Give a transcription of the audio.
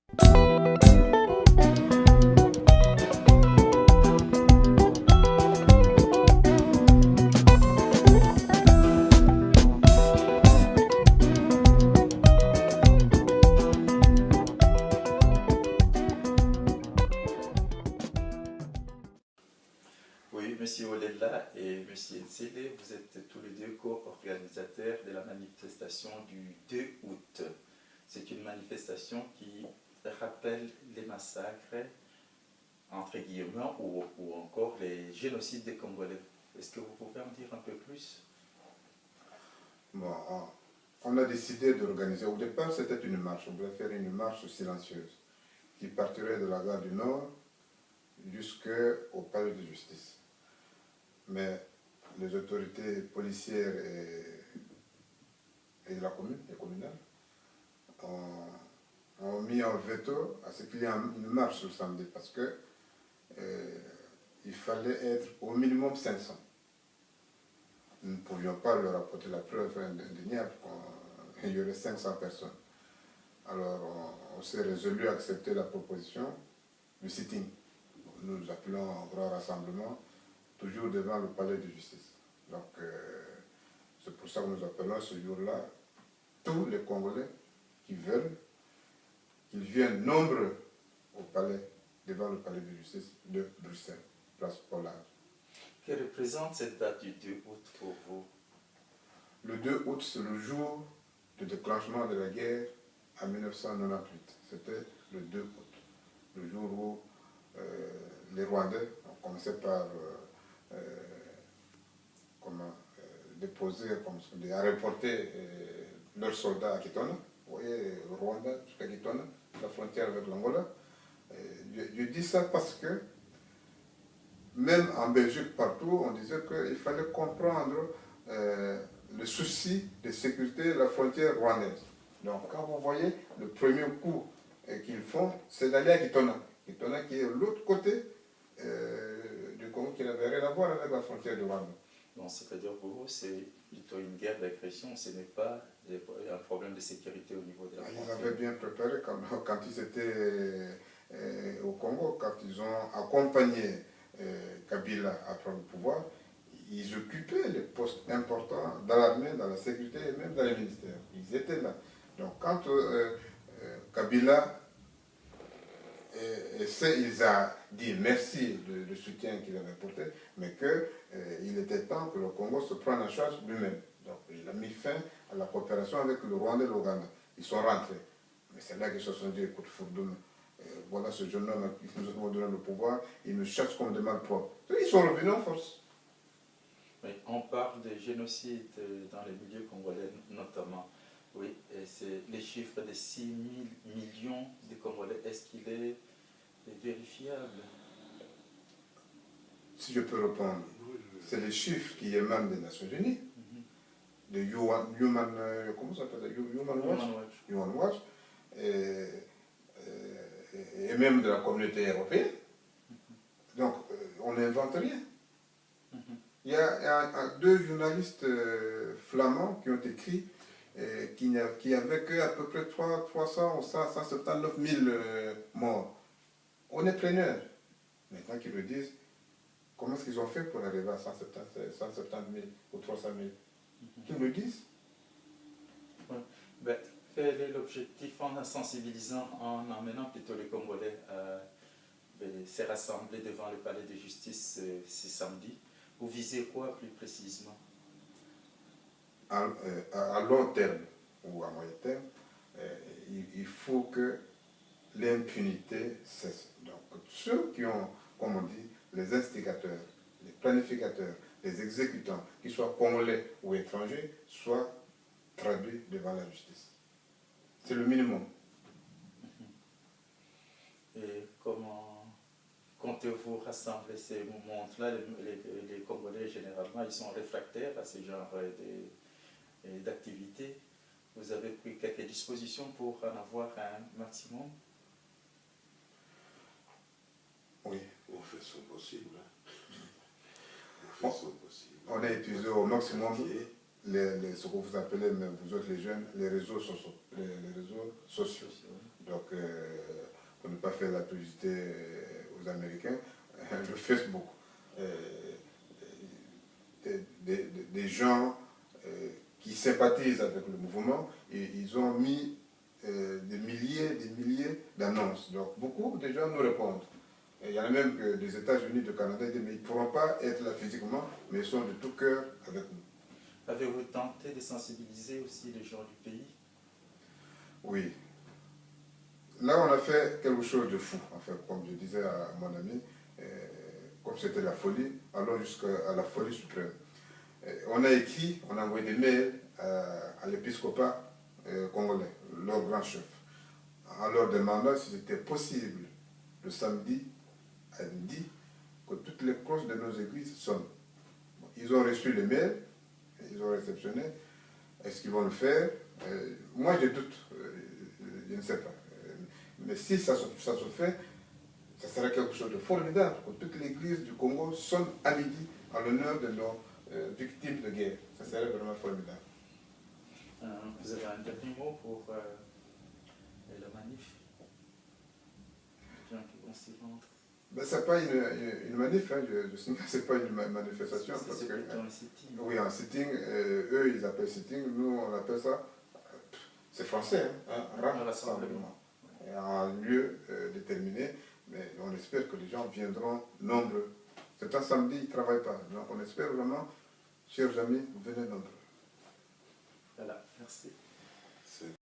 Oui, Monsieur Olela et Monsieur Nsele, vous êtes tous les deux co-organisateurs de la manifestation du 2 août. C'est une manifestation qui rappelle les massacres, entre guillemets, ou encore les génocides des Congolais. Est-ce que vous pouvez en dire un peu plus? Bon, on a décidé d'organiser. Au départ, c'était une marche. On voulait faire une marche silencieuse qui partirait de la gare du Nord jusqu'au palais de justice. Mais les autorités policières et de la commune, et communale, ont mis un veto à ce qu'il y ait une marche le samedi parce que il fallait être au minimum 500. Nous ne pouvions pas leur apporter la preuve indéniable qu'il y aurait 500 personnes. Alors on s'est résolu à accepter la proposition du sitting. Nous appelons un grand rassemblement, toujours devant le palais de justice. Donc c'est pour ça que nous appelons ce jour-là tous les Congolais qui veulent qu'ils viennent nombreux au palais, devant le palais de justice de Bruxelles, place Pollard. Que représente cette date du 2 août pour vous? Le 2 août, c'est le jour du déclenchement de la guerre en 1998. C'était le 2 août, le jour où les Rwandais ont commencé par déposer, à reporter leurs soldats à Kitona. Vous voyez, le Rwanda jusqu'à Kitona, la frontière avec l'Angola. Je dis ça parce que même en Belgique, partout, on disait qu'il fallait comprendre le souci de sécurité de la frontière rwandaise. Donc quand vous voyez le premier coup qu'ils font, c'est d'aller à Kitona. Kitona qui est de l'autre côté du Congo, qui n'avait rien à voir avec la frontière du Rwanda. Donc, c'est-à-dire pour vous, c'est plutôt une guerre d'agression, ce n'est pas un problème de sécurité au niveau de la frontière. Ils avaient bien préparé quand ils étaient au Congo, quand ils ont accompagné Kabila à prendre le pouvoir, ils occupaient les postes importants dans l'armée, dans la sécurité et même dans les ministères. Ils étaient là. Donc quand Kabila il a dit merci du soutien qu'il avait apporté, mais qu'il était temps que le Congo se prenne en charge lui-même. Donc il a mis fin à la coopération avec le Rwanda et l'Ouganda. Ils sont rentrés. Mais c'est là qu'ils se sont dit, écoute, Fourdoum, voilà ce jeune homme qui nous a donné le pouvoir, il nous cherche comme des malpropres. Ils sont revenus en force. Oui, on parle de génocide dans les milieux congolais notamment. Oui, et c'est les chiffres de 6 000 millions de Congolais. Est-ce qu'il est vérifiable? Si je peux répondre, c'est les chiffres qui émanent des Nations Unies, de Human Watch, et même de la communauté européenne. Donc, on n'invente rien. Il y a deux journalistes flamands qui ont écrit qu'il n'y avait qu'à peu près 300 ou 179 000 morts. On est preneurs. Maintenant qu'ils le disent, comment est-ce qu'ils ont fait pour arriver à 170 000 ou 300 000? Qu'ils me disent. Ouais. Ben, quel est l'objectif en sensibilisant, en emmenant plutôt les Congolais à se rassembler devant le palais de justice ce samedi? Vous visez quoi plus précisément? À long terme ou à moyen terme, il faut que l'impunité cesse. Donc ceux qui ont, comme on dit, les instigateurs, les planificateurs, les exécutants, qu'ils soient congolais ou étrangers, soient traduits devant la justice. C'est le minimum. Et comment comptez-vous rassembler ces montres-là? Les Congolais, généralement, ils sont réfractaires à ce genre d'activités. Vous avez pris quelques dispositions pour en avoir un maximum? Oui, on fait son possible. On fait son possible. On a utilisé au maximum ce que vous appelez, mais vous autres les jeunes, les réseaux sociaux. Donc, pour ne pas faire la publicité aux Américains, le Facebook. Des gens qui sympathisent avec le mouvement, et ils ont mis des milliers d'annonces. Donc, beaucoup de gens nous répondent. Et il y en a même que des États-Unis, du Canada, ils disent, mais ils ne pourront pas être là physiquement, mais ils sont de tout cœur avec nous. Avez-vous tenté de sensibiliser aussi les gens du pays? Oui. Là, on a fait quelque chose de fou, en fait, comme je disais à mon ami, comme c'était la folie, allons jusqu'à la folie suprême. On a écrit, on a envoyé des mails à l'épiscopat congolais, leur grand chef, en leur demandant si c'était possible le samedi à midi que toutes les cloches de nos églises sonnent. Ils ont reçu les mails, ils ont réceptionné. Est-ce qu'ils vont le faire? Moi, je doute, je ne sais pas. Mais si ça se fait, ça serait quelque chose de formidable, que toute l'église du Congo sonne à midi en l'honneur de nos victimes de guerre. Ça serait vraiment formidable. Vous avez un dernier mot pour la manif? Les gens qui vont s'y rendre. Ben, ce n'est pas une manif, hein, je signale, ce n'est pas une manifestation. C'est plutôt un sitting. Oui, un sitting, eux ils appellent sitting, nous on appelle ça, c'est français, hein, un rassemblement. Un lieu déterminé, mais on espère que les gens viendront nombreux. C'est un samedi, ils ne travaillent pas, donc on espère vraiment, chers amis, venez nombreux. Voilà, merci. C'est